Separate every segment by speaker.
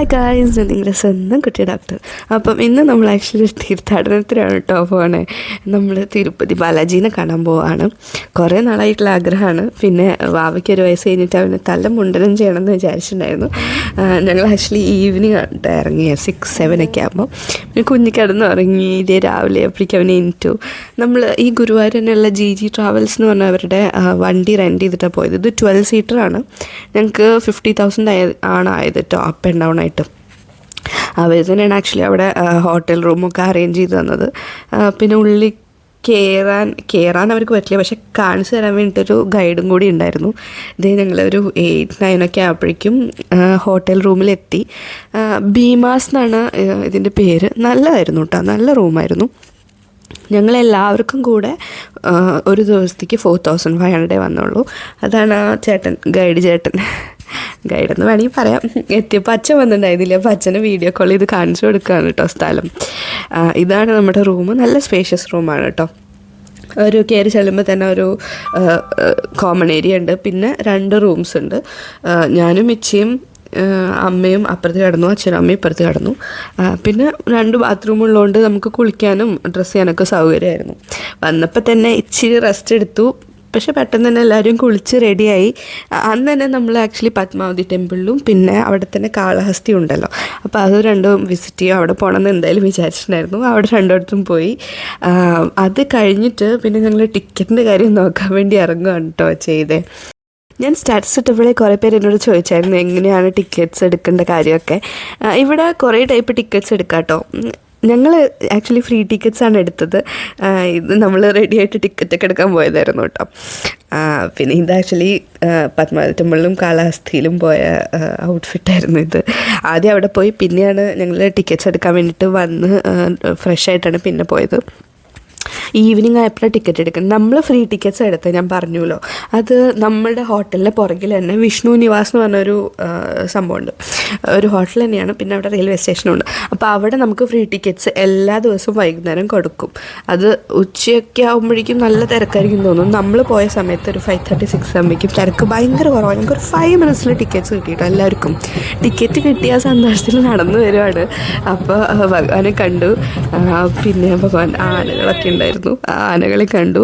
Speaker 1: Hi guys, ഞാൻ നിങ്ങളുടെ സ്വന്തം കുട്ടി ഡോക്ടർ. അപ്പം ഇന്ന് നമ്മൾ ആക്ച്വലി തീർത്ഥാടനത്തിനാണ് കേട്ടോ പോകണേ. നമ്മൾ തിരുപ്പതി ബാലാജീനെ കാണാൻ പോവാണ്. കുറേ നാളായിട്ടുള്ള ആഗ്രഹമാണ്. പിന്നെ വാവയ്ക്ക് ഒരു വയസ്സ് കഴിഞ്ഞിട്ട് അവന് തല മുണ്ടനം ചെയ്യണമെന്ന് വിചാരിച്ചിട്ടുണ്ടായിരുന്നു. ഞങ്ങൾ ആക്ച്വലി ഈവനിങ് ഇറങ്ങിയ 6-7 ഒക്കെ ആകുമ്പോൾ പിന്നെ കുഞ്ഞ് കിടന്ന് ഉറങ്ങി. ഇതേ രാവിലെ അപ്പോഴേക്കും അവനെ എണീറ്റു. നമ്മൾ ഈ ഗുരുവായൂർ തന്നെയുള്ള ജി ട്രാവൽസ് എന്ന് പറഞ്ഞ അവരുടെ വണ്ടി റെൻറ്റ് ചെയ്തിട്ടാണ് പോയത്. ഇത് 12 സീറ്ററാണ്. ഞങ്ങൾക്ക് 50,000 ആണ് ആയത് കേട്ടോ, അപ്പ് ആൻഡ് ഡൗൺ ആയിട്ട്. അവർ തന്നെയാണ് ആക്ച്വലി അവിടെ ഹോട്ടൽ റൂമൊക്കെ അറേഞ്ച് ചെയ്ത് തന്നത്. പിന്നെ ഉള്ളിൽ കയറാൻ അവർക്ക് പറ്റില്ല, പക്ഷെ കാണിച്ചു തരാൻ വേണ്ടിയിട്ടൊരു ഗൈഡും കൂടി ഉണ്ടായിരുന്നു. ഇതേ ഞങ്ങളൊരു 8-9 ഒക്കെ ആയപ്പോഴേക്കും ഹോട്ടൽ റൂമിലെത്തി. ഭീമാസ് എന്നാണ് ഇതിൻ്റെ പേര്. നല്ലതായിരുന്നു കേട്ടോ, നല്ല റൂമായിരുന്നു. ഞങ്ങളെല്ലാവർക്കും കൂടെ ഒരു ദിവസത്തേക്ക് 4,500 വന്നുള്ളൂ. അതാണ് ആ ചേട്ടൻ, ഗൈഡെന്ന് വേണമെങ്കിൽ പറയാം. എത്തിയപ്പോൾ അച്ഛൻ വന്നിട്ടുണ്ടായിരുന്നില്ല. അപ്പോൾ അച്ഛനെ വീഡിയോ കോൾ ചെയ്ത് കാണിച്ചു കൊടുക്കുകയാണ് കേട്ടോ സ്ഥലം. ഇതാണ് നമ്മുടെ റൂം. നല്ല സ്പേഷ്യസ് റൂമാണ് കേട്ടോ. ഒരു കയറി ചെല്ലുമ്പോൾ തന്നെ ഒരു കോമൺ ഏരിയ ഉണ്ട്. പിന്നെ 2 റൂംസ് ഉണ്ട്. ഞാനും മിച്ചിയും അമ്മയും അപ്പുറത്ത് കിടന്നു, അച്ഛനും അമ്മയും ഇപ്പുറത്ത് കിടന്നു. പിന്നെ 2 ബാത്റൂമുള്ളതുകൊണ്ട് നമുക്ക് കുളിക്കാനും ഡ്രസ്സ് ചെയ്യാനൊക്കെ സൗകര്യമായിരുന്നു. വന്നപ്പോൾ തന്നെ ഇച്ചിരി റെസ്റ്റ് എടുത്തു. പക്ഷെ പെട്ടെന്ന് തന്നെ എല്ലാവരും കുളിച്ച് റെഡിയായി. അന്ന് തന്നെ നമ്മൾ ആക്ച്വലി പത്മാവതി ടെമ്പിളിലും പിന്നെ അവിടെ തന്നെ കാളഹസ്തി ഉണ്ടല്ലോ, അപ്പോൾ അത് 2 വിസിറ്റ് ചെയ്യും. അവിടെ പോകണമെന്ന് എന്തായാലും വിചാരിച്ചിട്ടുണ്ടായിരുന്നു. അവിടെ 2 പോയി. അത് കഴിഞ്ഞിട്ട് പിന്നെ ഞങ്ങൾ ടിക്കറ്റിൻ്റെ കാര്യം നോക്കാൻ വേണ്ടി ഇറങ്ങുകയാണ് കേട്ടോ ചെയ്തേ. ഞാൻ സ്റ്റാറ്റസ് ഇട്ടപ്പോഴേ കുറേ പേര് എന്നോട് ചോദിച്ചായിരുന്നു എങ്ങനെയാണ് ടിക്കറ്റ്സ് എടുക്കേണ്ട കാര്യമൊക്കെ. ഇവിടെ കുറേ ടൈപ്പ് ടിക്കറ്റ്സ് എടുക്കാം കേട്ടോ. ഞങ്ങൾ ആക്ച്വലി ഫ്രീ ടിക്കറ്റ്സാണ് എടുത്തത്. ഇത് നമ്മൾ റെഡിയായിട്ട് ടിക്കറ്റൊക്കെ എടുക്കാൻ പോയതായിരുന്നു കേട്ടോ. പിന്നെ ഇത് ആക്ച്വലി പത്മാവതി ടെമ്പിളിലും കാളഹസ്തിയിലും പോയ ഔട്ട്ഫിറ്റായിരുന്നു ഇത്. ആദ്യം അവിടെ പോയി പിന്നെയാണ് ഞങ്ങൾ ടിക്കറ്റ്സ് എടുക്കാൻ വേണ്ടിയിട്ട് വന്ന് ഫ്രഷ് ആയിട്ടാണ് പിന്നെ പോയത്. ഈവനിങ് ആയപ്പോഴാണ് ടിക്കറ്റ് എടുക്കുന്നത്. നമ്മൾ ഫ്രീ ടിക്കറ്റ്സ് എടുത്തത് ഞാൻ പറഞ്ഞല്ലോ. അത് നമ്മുടെ ഹോട്ടലിൻ്റെ പുറകിൽ തന്നെ വിഷ്ണു നിവാസ് എന്ന് പറഞ്ഞൊരു സംഭവമുണ്ട്. ഒരു ഹോട്ടൽ തന്നെയാണ്. പിന്നെ അവിടെ റെയിൽവേ സ്റ്റേഷനുണ്ട്. അപ്പോൾ അവിടെ നമുക്ക് ഫ്രീ ടിക്കറ്റ്സ് എല്ലാ ദിവസവും വൈകുന്നേരം കൊടുക്കും. അത് ഉച്ചയൊക്കെ ആകുമ്പോഴേക്കും നല്ല തിരക്കായിരിക്കും തോന്നും. നമ്മൾ പോയ സമയത്ത് ഒരു 5:36 ആകുമ്പോഴേക്കും തിരക്ക് ഭയങ്കര കുറവാണ്. ഞങ്ങൾക്ക് ഒരു 5 മിനിറ്റ്സിൽ ടിക്കറ്റ്സ് കിട്ടിയിട്ടോ എല്ലാവർക്കും. ടിക്കറ്റ് കിട്ടിയ സന്തോഷത്തിൽ നടന്നു വരുവാണ്. അപ്പോൾ ഭഗവാനെ കണ്ടു. പിന്നെ ഭഗവാൻ ആനകളൊക്കെ ഉണ്ടായിരുന്നു. ആ ആനകളെ കണ്ടു.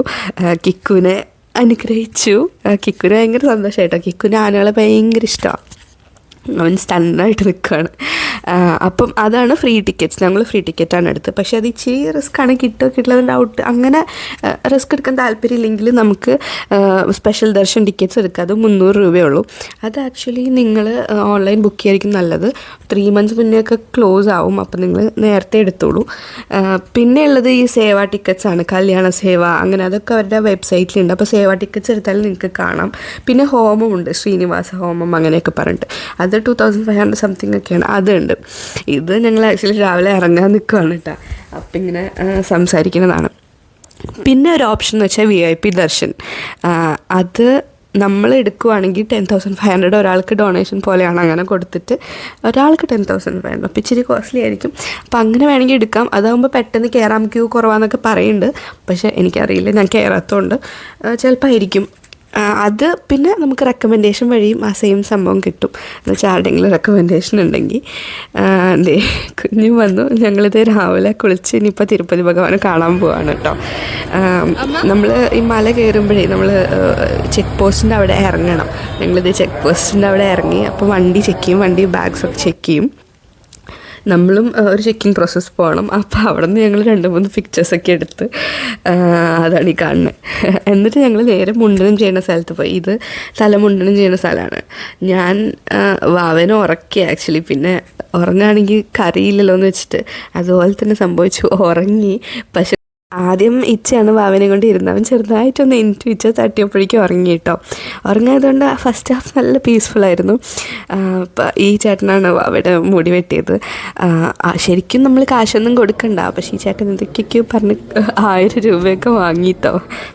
Speaker 1: കിക്കുവിനെ അനുഗ്രഹിച്ചു. കിക്കുവിന് ഭയങ്കര സന്തോഷമായിട്ടോ. കിക്കുവിന് ആനകളെ ഭയങ്കര ഇഷ്ടമാണ്. അവൻ സ്റ്റണ്ണായിട്ട് നിൽക്കുകയാണ്. അപ്പം അതാണ് ഫ്രീ ടിക്കറ്റ്സ്. ഞങ്ങൾ ഫ്രീ ടിക്കറ്റാണ് എടുത്തത്. പക്ഷേ അത് ഇച്ചിരി റിസ്ക്കാണ്. കിട്ടില്ല ഡൗട്ട്. അങ്ങനെ റിസ്ക് എടുക്കാൻ താല്പര്യമില്ലെങ്കിൽ നമുക്ക് സ്പെഷ്യൽ ദർശൻ ടിക്കറ്റ്സ് എടുക്കുക. അത് 300 രൂപയുള്ളൂ. അത് ആക്ച്വലി നിങ്ങൾ ഓൺലൈൻ ബുക്ക് ചെയ്യായിരിക്കും നല്ലത്. 3 months മുന്നേ ഒക്കെ ക്ലോസ് ആവും. അപ്പം നിങ്ങൾ നേരത്തെ എടുത്തോളൂ. പിന്നെ ഉള്ളത് ഈ സേവ ടിക്കറ്റ്സ് ആണ്. കല്യാണ സേവ അങ്ങനെ അതൊക്കെ അവരുടെ വെബ്സൈറ്റിലുണ്ട്. അപ്പോൾ സേവ ടിക്കറ്റ്സ് എടുത്താൽ നിങ്ങൾക്ക് കാണാം. പിന്നെ ഹോമമുണ്ട്, ശ്രീനിവാസ ഹോമം അങ്ങനെയൊക്കെ പറഞ്ഞിട്ട്. അത് 2,500 സംതിങ് ഒക്കെയാണ്. അതുണ്ട്. ഇത് ഞങ്ങൾ ആക്ച്വലി രാവിലെ ഇറങ്ങാൻ നിൽക്കുകയാണ് കേട്ടോ. അപ്പം ഇങ്ങനെ സംസാരിക്കുന്നതാണ്. പിന്നെ ഒരു ഓപ്ഷൻ എന്ന് വെച്ചാൽ VIP ദർശൻ. അത് നമ്മൾ എടുക്കുകയാണെങ്കിൽ 10,500 ഒരാൾക്ക് ഡൊണേഷൻ പോലെയാണ്. അങ്ങനെ കൊടുത്തിട്ട് ഒരാൾക്ക് 10,500. അപ്പോൾ ഇച്ചിരി കോസ്റ്റ്ലി ആയിരിക്കും. അപ്പോൾ അങ്ങനെ വേണമെങ്കിൽ എടുക്കാം. അതാകുമ്പോൾ പെട്ടെന്ന് കയറാം. ക്യൂ കുറവാന്നൊക്കെ പറയുന്നുണ്ട്. പക്ഷേ എനിക്കറിയില്ല, ഞാൻ കയറാത്തതുകൊണ്ട് ചിലപ്പോൾ ആയിരിക്കും. അത് പിന്നെ നമുക്ക് റെക്കമെൻഡേഷൻ വഴിയും ആ സെയിം സംഭവം കിട്ടും. എന്നുവെച്ചാൽ ആരുടെയെങ്കിലും റെക്കമെൻഡേഷൻ ഉണ്ടെങ്കിൽ. കുഞ്ഞും വന്നു. ഞങ്ങളിത് രാവിലെ കുളിച്ച് ഇനിയിപ്പോൾ തിരുപ്പതി ഭഗവാനെ കാണാൻ പോവാണ് കേട്ടോ. നമ്മൾ ഈ മല കയറുമ്പോഴേ നമ്മൾ ചെക്ക് പോസ്റ്റിൻ്റെ അവിടെ ഇറങ്ങണം. ഞങ്ങളിത് ചെക്ക് പോസ്റ്റിൻ്റെ അവിടെ ഇറങ്ങി. അപ്പോൾ വണ്ടി ചെക്ക് ചെയ്യും, വണ്ടി ബാഗ്സൊക്കെ ചെക്ക് ചെയ്യും. നമ്മളും ഒരു ചെക്കിങ് പ്രോസസ്സ് പോകണം. അപ്പോൾ അവിടെ നിന്ന് ഞങ്ങൾ 2-3 പിക്ചേഴ്സൊക്കെ എടുത്ത് അതാണ് ഈ കാണുന്നത്. എന്നിട്ട് ഞങ്ങൾ നേരെ മുണ്ടനം ചെയ്യുന്ന സ്ഥലത്ത് പോയി. ഇത് തലമുണ്ടനം ചെയ്യുന്ന സ്ഥലമാണ്. ഞാൻ വാവനെ ഉറക്കി ആക്ച്വലി. പിന്നെ ഉറങ്ങുകയാണെങ്കിൽ കറിയില്ലല്ലോ എന്ന് വെച്ചിട്ട് അതുപോലെ തന്നെ സംഭവിച്ചു. ഉറങ്ങി. പക്ഷെ ആദ്യം ഇച്ചയാണ് വാവനെ കൊണ്ട് ഇരുന്നത്. അവൻ ചെറുതായിട്ടൊന്ന് ഇച്ച തട്ടിയപ്പോഴേക്കും ഉറങ്ങി കേട്ടോ. ഉറങ്ങിയതുകൊണ്ട് ഫസ്റ്റ് ഹാഫ് നല്ല പീസ്ഫുള്ളായിരുന്നു. ഈ ചേട്ടനാണ് വാവയുടെ മുടി വെട്ടിയത്. ശരിക്കും നമ്മൾ കാശൊന്നും കൊടുക്കണ്ട. പക്ഷേ ഈ ചേട്ടൻ എന്തൊക്കെയൊക്കെയോ പറഞ്ഞ് 1000 രൂപയൊക്കെ വാങ്ങിയിട്ടോ.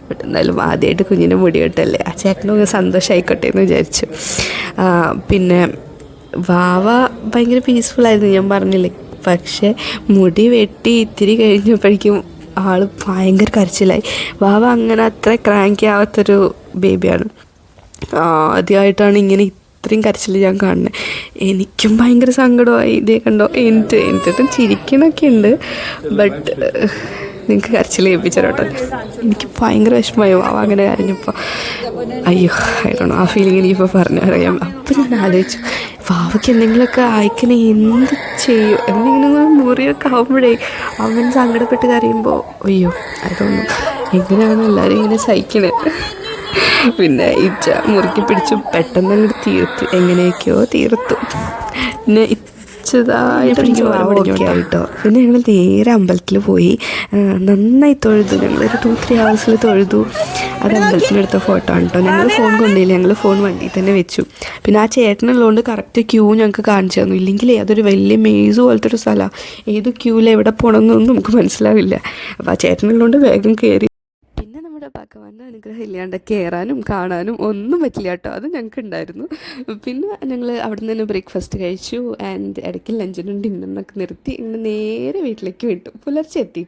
Speaker 1: ബട്ട് എന്നാലും ആദ്യമായിട്ട് കുഞ്ഞിൻ്റെ മുടി വെട്ടല്ലേ, ആ ചേട്ടനൊക്കെ സന്തോഷമായിക്കോട്ടെ എന്ന് വിചാരിച്ചു. പിന്നെ വാവ ഭയങ്കര പീസ്ഫുള്ളായിരുന്നു, ഞാൻ പറഞ്ഞില്ലേ. പക്ഷേ മുടി വെട്ടി ഇത്തിരി കഴിഞ്ഞപ്പോഴേക്കും ആൾ ഭയങ്കര കരച്ചിലായി. വാവ അങ്ങനെ അത്ര ക്രാങ്കി ആവാത്തൊരു ബേബിയാണ്. ആദ്യമായിട്ടാണ് ഇങ്ങനെ അത്രയും കരച്ചിൽ ഞാൻ കാണുന്നത്. എനിക്കും ഭയങ്കര സങ്കടമായി. ഇതേ കണ്ടോ, എന്നിട്ടും ചിരിക്കണൊക്കെ ഉണ്ട്. ബട്ട് നിങ്ങൾക്ക് കരച്ചിൽ കേൾപ്പിച്ചോട്ടെ. എനിക്ക് ഭയങ്കര വിഷമമായി വാവ അങ്ങനെ കരഞ്ഞപ്പോൾ. അയ്യോ ആയിട്ടോ ആ ഫീലിംഗ് എനിക്കിപ്പോൾ പറഞ്ഞറിയാം. അപ്പം ഞാൻ ആലോചിച്ചു, വാവയ്ക്ക് എന്തെങ്കിലുമൊക്കെ അയക്കണേ എന്ത് ചെയ്യും, എന്തെങ്കിലും മുറിയൊക്കെ ആകുമ്പോഴേ അവൻ സങ്കടപ്പെട്ട് കരയുമ്പോൾ അയ്യോ അതൊന്നും എങ്ങനെയാണ് എല്ലാവരും ഇങ്ങനെ സഹിക്കണേ. പിന്നെ ഇച്ച മുറുക്കി പിടിച്ചു പെട്ടെന്ന് അങ്ങോട്ട് തീർത്തു, എങ്ങനെയൊക്കെയോ തീർത്തു. പിന്നെ ഇച്ചതായിട്ട് ആയിട്ടോ. പിന്നെ ഞങ്ങൾ നേരെ അമ്പലത്തിൽ പോയി നന്നായി തൊഴുതു. ഞങ്ങളൊരു 2-3 hours തൊഴുതു. അത് അമ്പലത്തിനെടുത്ത ഫോട്ടോ ആണ് കേട്ടോ. ഞങ്ങൾ ഫോൺ കൊണ്ടില്ല, ഞങ്ങൾ ഫോൺ വണ്ടിയിൽ തന്നെ വെച്ചു. പിന്നെ ആ ചേട്ടനുള്ളതുകൊണ്ട് കറക്റ്റ് ക്യൂ ഞങ്ങൾക്ക് കാണിച്ചു തന്നു. ഇല്ലെങ്കിലേ അതൊരു വലിയ മേസ് പോലത്തെ ഒരു സ്ഥലമാണ്. ഏത് ക്യൂവിൽ എവിടെ പോകണമെന്നൊന്നും നമുക്ക് മനസ്സിലാവില്ല. അപ്പോൾ ആ ചേട്ടനുള്ളതുകൊണ്ട് വേഗം കയറി. പിന്നെ നമ്മുടെ ഭഗവാന്റെ അനുഗ്രഹം ഇല്ലാണ്ട് കയറാനും കാണാനും ഒന്നും പറ്റില്ല കേട്ടോ. അത് ഞങ്ങൾക്ക് ഉണ്ടായിരുന്നു. പിന്നെ ഞങ്ങൾ അവിടെ നിന്ന് തന്നെ ബ്രേക്ക്ഫാസ്റ്റ് കഴിച്ചു. ആൻഡ് ഇടയ്ക്ക് ലഞ്ചിനും ഡിന്നറിനൊക്കെ നിർത്തി ഇങ്ങനെ നേരെ വീട്ടിലേക്ക് വിട്ടു. പുലർച്ചെ എത്തി.